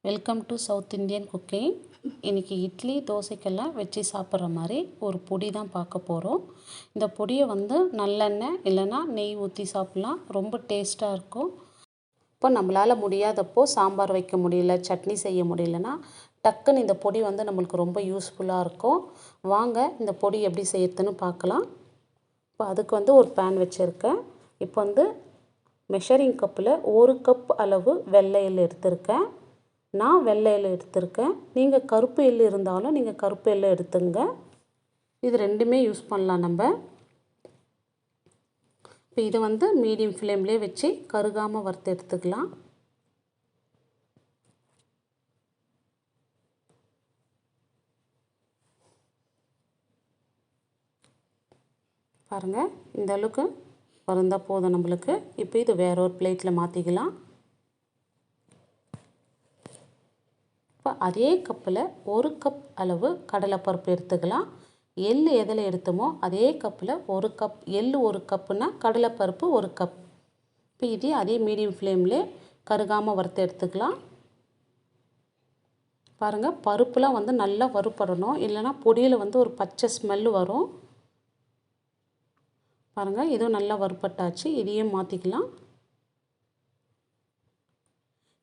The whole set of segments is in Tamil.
Welcome to south Indian cooking. இன்றைக்கி இட்லி தோசைக்கெல்லாம் வச்சு சாப்பிட்ற மாதிரி ஒரு பொடி தான் பார்க்க போகிறோம். இந்த பொடியை நல்லெண்ணெய் இல்லைன்னா நெய் ஊற்றி சாப்பிட்லாம், ரொம்ப டேஸ்ட்டாக இருக்கும். இப்போ நம்மளால் முடியாதப்போ சாம்பார் வைக்க முடியல, சட்னி செய்ய முடியலன்னா டக்குன்னு இந்த பொடி நம்மளுக்கு ரொம்ப யூஸ்ஃபுல்லாக இருக்கும். வாங்க இந்த பொடி எப்படி செய்யறதுன்னு பார்க்கலாம். இப்போ அதுக்கு ஒரு பேன் வச்சுருக்கேன். இப்போ மெஷரிங் கப்பில் 1 கப் அளவு வெள்ளை எள் எடுத்திருக்கேன். நான் வெள்ளை எள் எடுத்திருக்கேன். நீங்கள் கருப்பு எள் இருந்தாலும் நீங்கள் கருப்பு எள் எடுத்துங்க. இது ரெண்டுமே யூஸ் பண்ணலாம் நம்ம. இப்போ இதை மீடியம் ஃப்ளேம்லேயே வச்சு கருகாமல் வறுத்து எடுத்துக்கலாம். பாருங்கள், இந்த அளவுக்கு வறுந்தால் போதும் நம்மளுக்கு. இப்போ இது வேற ஒரு பிளேட்டில் மாற்றிக்கலாம். இப்போ அதே கப்பில் 1 கப் அளவு கடலைப்பருப்பு எடுத்துக்கலாம். எள் எதில் எடுத்தோமோ அதே கப்பில் 1 கப் எள், 1 கப்புனா கடலைப்பருப்பு 1 கப். இப்போ இதே அதே மீடியம் ஃப்ளேம்லேயே கருகாமல் வறுத்து எடுத்துக்கலாம். பாருங்கள், பருப்புலாம் நல்லா வறுப்படணும், இல்லைனா பொடியில் ஒரு பச்சை ஸ்மெல்லு வரும். பாருங்கள், இதுவும் நல்லா வறுப்பட்டாச்சு. இதையும் மாற்றிக்கலாம்.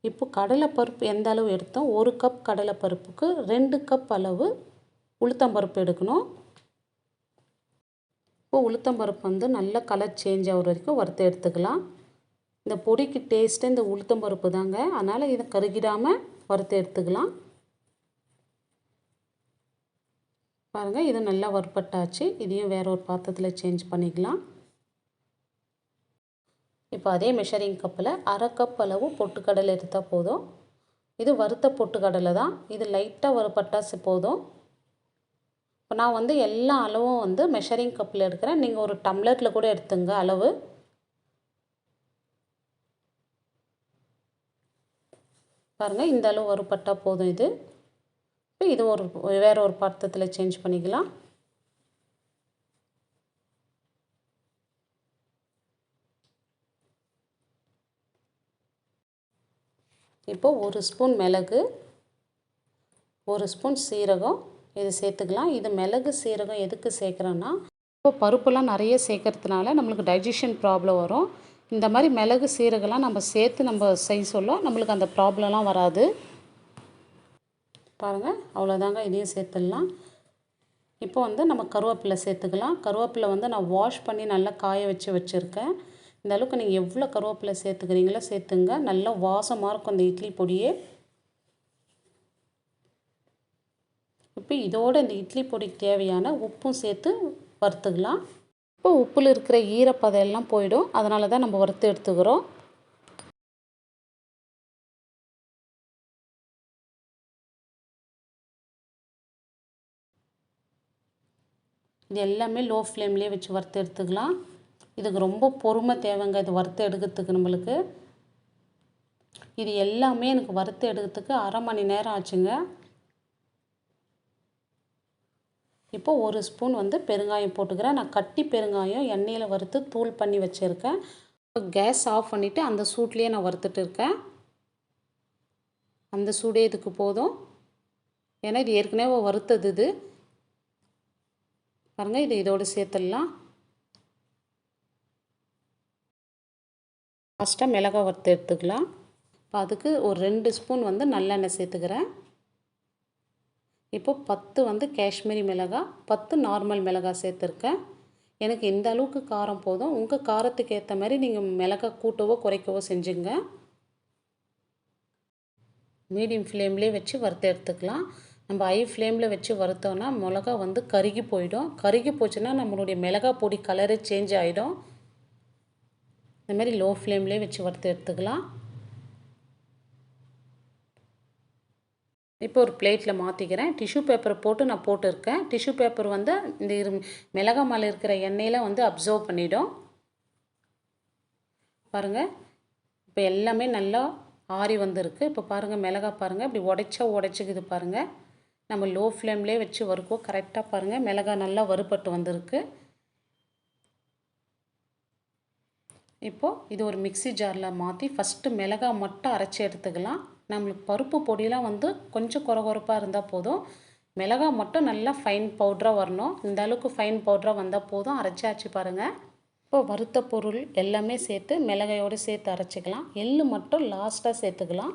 இப்போ கடலைப்பருப்பு எந்த அளவு எடுத்தோம், 1 கப் கடலைப்பருப்புக்கு 2 கப் அளவு உளுத்தம்பருப்பு எடுக்கணும். இப்போ உளுத்தம்பருப்பு நல்லா கலர் சேஞ்ச் ஆகிற வரைக்கும் வறுத்து எடுத்துக்கலாம். இந்த பொடிக்கு டேஸ்ட்டு இந்த உளுத்தம்பருப்பு தாங்க, அதனால் இதை கருகிடாமல் வறுத்து எடுத்துக்கலாம். பாருங்கள், இது நல்லா வறுப்பட்டாச்சு. இதையும் வேற ஒரு பாத்திரத்தில் சேஞ்ச் பண்ணிக்கலாம். இப்போ அதே மெஷரிங் கப்பில் 1/2 கப் அளவு பொட்டுக்கடலை எடுத்தால் போதும். இது வறுத்த பொட்டுக்கடலை தான். இது லைட்டாக வறுப்பட்டாச்சு போதும். இப்போ நான் எல்லா அளவும் மெஷரிங் கப்பில் எடுக்கிறேன். நீங்கள் ஒரு டம்ளரில் கூட எடுத்துங்க அளவு. பாருங்கள், இந்த அளவு வறுப்பட்டால் போதும் இது. இப்போ இது வேற ஒரு பாத்திரத்தில் சேஞ்ச் பண்ணிக்கலாம். இப்போ 1 ஸ்பூன் மிளகு, 1 ஸ்பூன் சீரகம் இது சேர்த்துக்கலாம். இது மிளகு சீரகம் எதுக்கு சேர்க்குறோன்னா, இப்போ பருப்புலாம் நிறைய சேர்க்கறதுனால நம்மளுக்கு டைஜஷன் ப்ராப்ளம் வரும். இந்த மாதிரி மிளகு சீரகம்லாம் நம்ம சேர்த்து நம்ம செய்ய சொல்ல நம்மளுக்கு அந்த ப்ராப்ளம்லாம் வராது. பாருங்கள், அவ்வளோதாங்க. இதையும் சேர்த்துடலாம். இப்போ நம்ம கருவேப்பிலை சேர்த்துக்கலாம். கருவேப்பிலை நான் வாஷ் பண்ணி நல்லா காய வச்சுருக்கேன். இந்த அளவுக்கு நீங்கள் எவ்வளோ கருவேப்பிலை சேர்த்துக்கிறீங்களோ சேர்த்துங்க. நல்லா வாசமாக இருக்கும் அந்த இட்லி பொடியே. இப்போ இதோடு இந்த இட்லி பொடிக்கு தேவையான உப்பும் சேர்த்து வறுத்துக்கலாம். இப்போ உப்பில் இருக்கிற ஈரப்பதம் எல்லாம் போயிடும், அதனால தான் நம்ம வறுத்து எடுத்துக்கிறோம். இது எல்லாமே லோ ஃப்ளேம்லேயே வச்சு வறுத்து எடுத்துக்கலாம். இதுக்கு ரொம்ப பொறுமை தேவைங்க இது வறுத்து எடுக்கிறதுக்கு நம்மளுக்கு. இது எல்லாமே எனக்கு வறுத்து எடுக்கிறதுக்கு 1/2 மணி நேரம் ஆச்சுங்க. இப்போ 1 ஸ்பூன் பெருங்காயம் போட்டுக்கிறேன். நான் கட்டி பெருங்காயம் எண்ணெயில் வறுத்து தூள் பண்ணி வச்சுருக்கேன். இப்போ கேஸ் ஆஃப் பண்ணிவிட்டு அந்த சூட்லேயே நான் வறுத்துட்டு இருக்கேன். அந்த சூடே இதுக்கு போதும், ஏன்னா இது ஏற்கனவே வறுத்தது இது. பாருங்கள், இது இதோடு சேர்த்துடலாம். லாஸ்ட்டாக மிளகாய் வறுத்து எடுத்துக்கலாம். இப்போ அதுக்கு ஒரு 2 ஸ்பூன் நல்லெண்ணெய் சேர்த்துக்கிறேன். இப்போ 10 காஷ்மீரி மிளகாய், 10 நார்மல் மிளகாய் சேர்த்துருக்கேன். எனக்கு இந்த அளவுக்கு காரம் போதும். உங்கள் காரத்துக்கு ஏற்ற மாதிரி நீங்கள் மிளகாய் கூட்டவோ குறைக்கவோ செஞ்சுங்க. மீடியம் ஃப்ளேம்லேயே வச்சு வறுத்து எடுத்துக்கலாம். நம்ம ஹை ஃப்ளேமில் வச்சு வறுத்தோன்னா மிளகா கருகி போயிடும். கருகி போச்சுன்னா நம்மளுடைய மிளகாய் பொடி கலரே சேஞ்ச் ஆகிடும். இந்த மாதிரி லோ ஃப்ளேம்லேயே வச்சு வறுத்து எடுத்துக்கலாம். இப்போ ஒரு பிளேட்டில் மாற்றிக்கிறேன். டிஷ்யூ பேப்பரை போட்டு நான் போட்டிருக்கேன். டிஷ்யூ பேப்பர் இந்த மிளகாய் மேலே இருக்கிற எண்ணெயில் அப்சர்வ் பண்ணிடும். பாருங்கள், இப்போ எல்லாமே நல்லா ஆறி வந்திருக்கு. இப்போ பாருங்கள், மிளகாய் பாருங்கள் இப்படி உடைச்சிக்குது பாருங்கள். நம்ம லோ ஃப்ளேம்லேயே வச்சு வறுக்குவோம். கரெக்டாக பாருங்கள், மிளகாய் நல்லா வறுபட்டு வந்திருக்கு. இப்போது இது ஒரு மிக்ஸி ஜாரில் மாற்றி ஃபஸ்ட்டு மிளகாய் மட்டும் அரைச்சி எடுத்துக்கலாம். நம்மளுக்கு பருப்பு பொடியெலாம் வந்து கொஞ்சம் கொரகொரப்பாக இருந்தால் போதும். மிளகாய் மட்டும் நல்லா ஃபைன் பவுடராக வரணும். இந்த அளவுக்கு ஃபைன் பவுடராக வந்தால் போதும். அரைச்சாச்சு பாருங்கள். இப்போ வறுத்த பொருள் எல்லாமே சேர்த்து மிளகாயோடு சேர்த்து அரைச்சிக்கலாம். எள்ளு மட்டும் லாஸ்ட்டாக சேர்த்துக்கலாம்.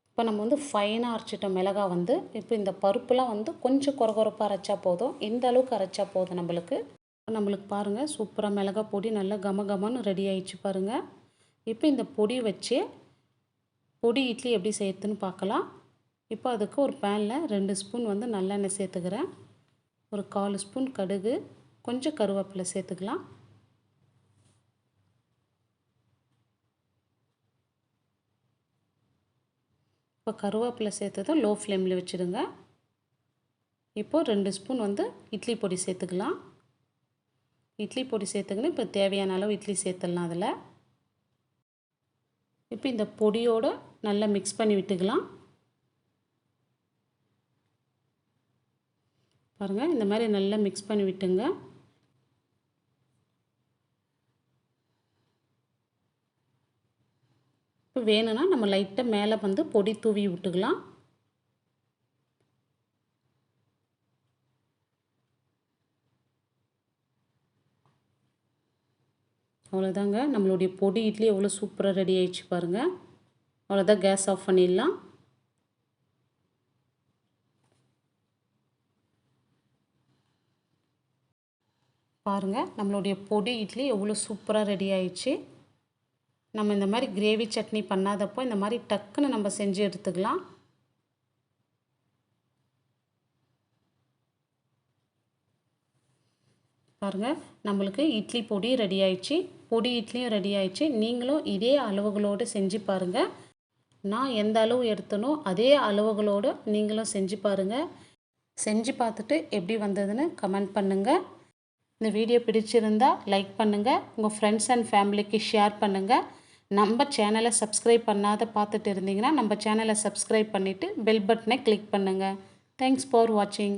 இப்போ நம்ம வந்து ஃபைனாக அரைச்சிட்டோம் மிளகாய் வந்து. இப்போ இந்த பருப்புலாம் வந்து கொஞ்சம் கொரகொரப்பாக அரைச்சா போதும். இந்த அளவுக்கு அரைச்சா போதும் நம்மளுக்கு பாருங்கள், சூப்பராக மிளகாய் பொடி நல்லா கமகமன்னு ரெடி ஆயிடுச்சு பாருங்கள். இப்போ இந்த பொடி வச்சு பொடி இட்லி எப்படி செய்யறதுன்னு பார்க்கலாம். இப்போ அதுக்கு ஒரு பேனில் 2 ஸ்பூன் வந்து நல்லெண்ணெய் சேர்த்துக்கிறேன். ஒரு 1/4 ஸ்பூன் கடுகு, கொஞ்சம் கருவேப்பிலை சேர்த்துக்கலாம். இப்போ கருவேப்பிலை சேர்த்ததும் லோ ஃப்ளேமில் வச்சுடுங்க. இப்போ 2 ஸ்பூன் வந்து இட்லி பொடி சேர்த்துக்கலாம். இட்லி பொடி சேர்த்துக்கின்னு இப்போ தேவையான அளவு இட்லி சேர்த்துடலாம் அதில். இப்போ இந்த பொடியோடு நல்லா மிக்ஸ் பண்ணி விட்டுக்கலாம். பாருங்கள், இந்த மாதிரி நல்லா மிக்ஸ் பண்ணி விட்டுங்க. இப்போ வேணும்னா நம்ம லைட்டாக மேலே வந்து பொடி தூவி விட்டுக்கலாம். அவ்வளோதாங்க, நம்மளுடைய பொடி இட்லி எவ்வளோ சூப்பராக ரெடி ஆயிடுச்சு பாருங்கள். அவ்வளோதான், கேஸ் ஆஃப் பண்ணிடலாம். பாருங்கள், நம்மளுடைய பொடி இட்லி எவ்வளோ சூப்பராக ரெடி ஆயிடுச்சு. நம்ம இந்த மாதிரி கிரேவி சட்னி பண்ணாதப்போ இந்த மாதிரி டக்குன்னு நம்ம செஞ்சு எடுத்துக்கலாம். பாருங்கள், நம்மளுக்கு இட்லி பொடி ரெடி ஆயிடுச்சு. பொடி இட்லியும் ரெடி ஆயிடுச்சு. நீங்களும் இதே அளவுகளோடு செஞ்சு பாருங்கள். நான் எந்த அளவு எடுத்தனோ அதே அளவுகளோடு நீங்களும் செஞ்சு பாருங்கள். செஞ்சு பார்த்துட்டு எப்படி வந்ததுன்னு கமெண்ட் பண்ணுங்கள். இந்த வீடியோ பிடிச்சிருந்தா லைக் பண்ணுங்கள். உங்கள் ஃப்ரெண்ட்ஸ் அண்ட் ஃபேமிலிக்கு ஷேர் பண்ணுங்கள். நம்ம சேனலை சப்ஸ்கிரைப் பண்ணாத பார்த்துட்டு இருந்தீங்கன்னா நம்ம சேனலை சப்ஸ்கிரைப் பண்ணிவிட்டு பெல் பட்டனை கிளிக் பண்ணுங்கள். தேங்க்ஸ் ஃபார் வாட்சிங்.